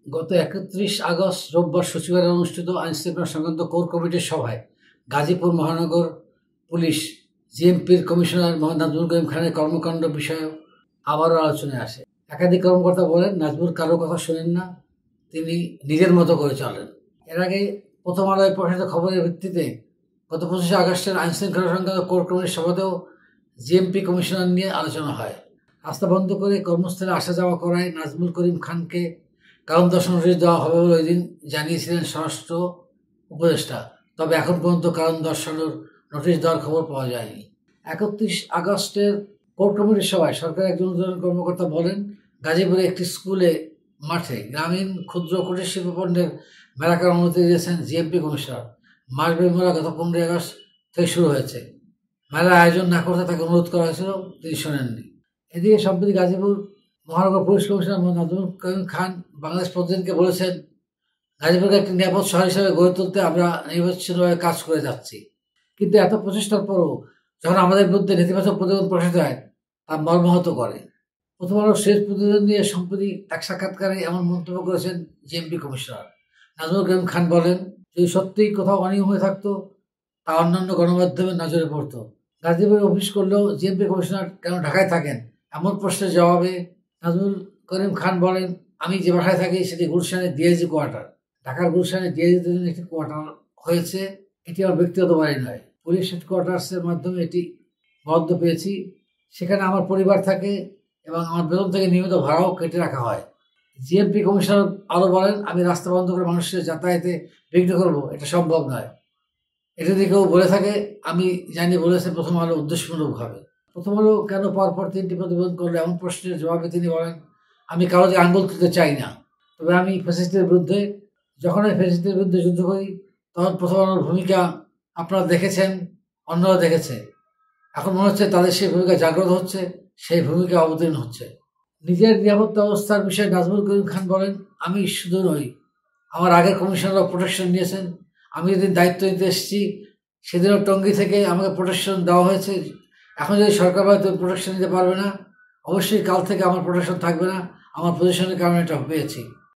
গত ৩১ আগস্ট রোববার সচিবালয়ে অনুষ্ঠিত আইনশৃঙ্খলা সংক্রান্ত কোর কমিটির সভায় গাজীপুর মহানগর পুলিশ জিএমপির কমিশনার মোহাম্মদ নাজমুল করিম খানের কর্মকাণ্ড বিষয়ে আবারও আলোচনায় আসে। একাধিক কর্মকর্তা বলেন, নাজমুল কারো কথা শোনেন না, তিনি নিজের মতো করে চলেন। এর আগে প্রথম আলোয় প্রকাশিত খবরের ভিত্তিতে গত ২৫ আগস্টের আইনশৃঙ্খলা সংক্রান্ত কোর কমিটির সভাতেও জিএমপি কমিশনার নিয়ে আলোচনা হয়। রাস্তা বন্ধ করে কর্মস্থলে আসা যাওয়া করায় নাজমুল করিম খানকে কারণ দর্শানোর নোটিশ দেওয়া হবে বলে ওই দিন জানিয়েছিলেন স্বরাষ্ট্র উপদেষ্টা। তবে এখন পর্যন্ত কারণ দর্শানোর নোটিশ দেওয়ার খবর পাওয়া যায়নি। ৩১ আগস্টের কোর কমিটির সভায় সরকারের একজন ঊর্ধ্বতন কর্মকর্তা বলেন, গাজীপুরে একটি স্কুলে মাঠে গ্রামীণ ক্ষুদ্র কুটির শিল্প পণ্যের মেলা করার অনুমতি দিয়েছেন জিএমপি কমিশনার। মাসব্যাপী মেলা গত ১৫ আগস্ট থেকে শুরু হয়েছে। মেলার আয়োজন না করতে তাকে অনুরোধ করা হয়েছিল, তিনি শোনেননি। এদিকে সম্প্রতি গাজীপুর মহানগর পুলিশ কমিশনার মোহাম্মদ নাজমুল করিম খান বাংলাদেশ প্রতিদিনকে বলেছেন, গাজীপুরকে একটি নিরাপদ শহর হিসেবে গড়ে তুলতে আমরা নির্বাচিতভাবে কাজ করে যাচ্ছি। কিন্তু এত প্রচেষ্টার পরও যখন আমাদের বিরুদ্ধে নেতিবাচক প্রতিবেদন প্রকাশিত হয়, তা মর্মাহত করে। প্রথম আলোর শেষ প্রতিবেদন নিয়ে সম্প্রতি এক সাক্ষাৎকারে এমন মন্তব্য করেছেন জিএমপি কমিশনার। নাজমুল করিম খান বলেন, যদি সত্যিই কোথাও অনিয়ম হয়ে থাকতো তা অন্যান্য গণমাধ্যমের নজরে পড়তো। গাজীপুরে অফিস করলেও জিএমপি কমিশনার কেন ঢাকায় থাকেন, এমন প্রশ্নের জবাবে নাজমুল করিম খান বলেন, আমি যে বাসায় থাকি সেটি গুলশানের ডিআইজি কোয়ার্টার। ঢাকার গুলশানের ডিআইজিদের জন্য একটি কোয়ার্টার হয়েছে। এটি আমার ব্যক্তিগত বাড়ি নয়, পুলিশ হেডকোয়ার্টার্সের মাধ্যমে এটি বরাদ্দ পেয়েছি। সেখানে আমার পরিবার থাকে এবং আমার বেতন থেকে নিয়মিত ভাড়াও কেটে রাখা হয়। জিএমপি কমিশনার আরও বলেন, আমি রাস্তা বন্ধ করে মানুষের যাতায়াতে বিঘ্ন করবো, এটা সম্ভব নয়। এটা যদি কেউ বলে থাকে, আমি জানি বলেছে প্রথম আলো উদ্দেশ্যমূলকভাবে। প্রথম আলো কেন পরপর ৩টি প্রতিবেদন করলো, এমন প্রশ্নের জবাবে তিনি বলেন, আমি কারো দিকে আঙুল তুলতে চাই না, তবে আমি ফ্যাসিস্টের বিরুদ্ধে, যখন আমি ফ্যাসিস্টের বিরুদ্ধে যুদ্ধ করি তখন প্রথম আলোর ভূমিকা আপনারা দেখেছেন, অন্যরা দেখেছে। এখন মনে হচ্ছে তাদের সেই ভূমিকা জাগ্রত হচ্ছে, সেই ভূমিকা অবতীর্ণ হচ্ছে। নিজের নিরাপত্তা অবস্থার বিষয়ে নাজমুল করিম খান বলেন, আমি শুধু নই, আমার আগের কমিশনাররা প্রোটেকশন নিয়েছেন। আমি যেদিন দায়িত্ব নিতে এসেছি সেদিনও টঙ্গী থেকে আমাকে প্রোটেকশন দেওয়া হয়েছে। এখন যদি সরকার বলে তুমি প্রোটেকশন নিতে পারবে না, অবশ্যই কাল থেকে আমার প্রোটেকশন থাকবে না। আমার পজিশনের কারণে এটা পেয়েছি।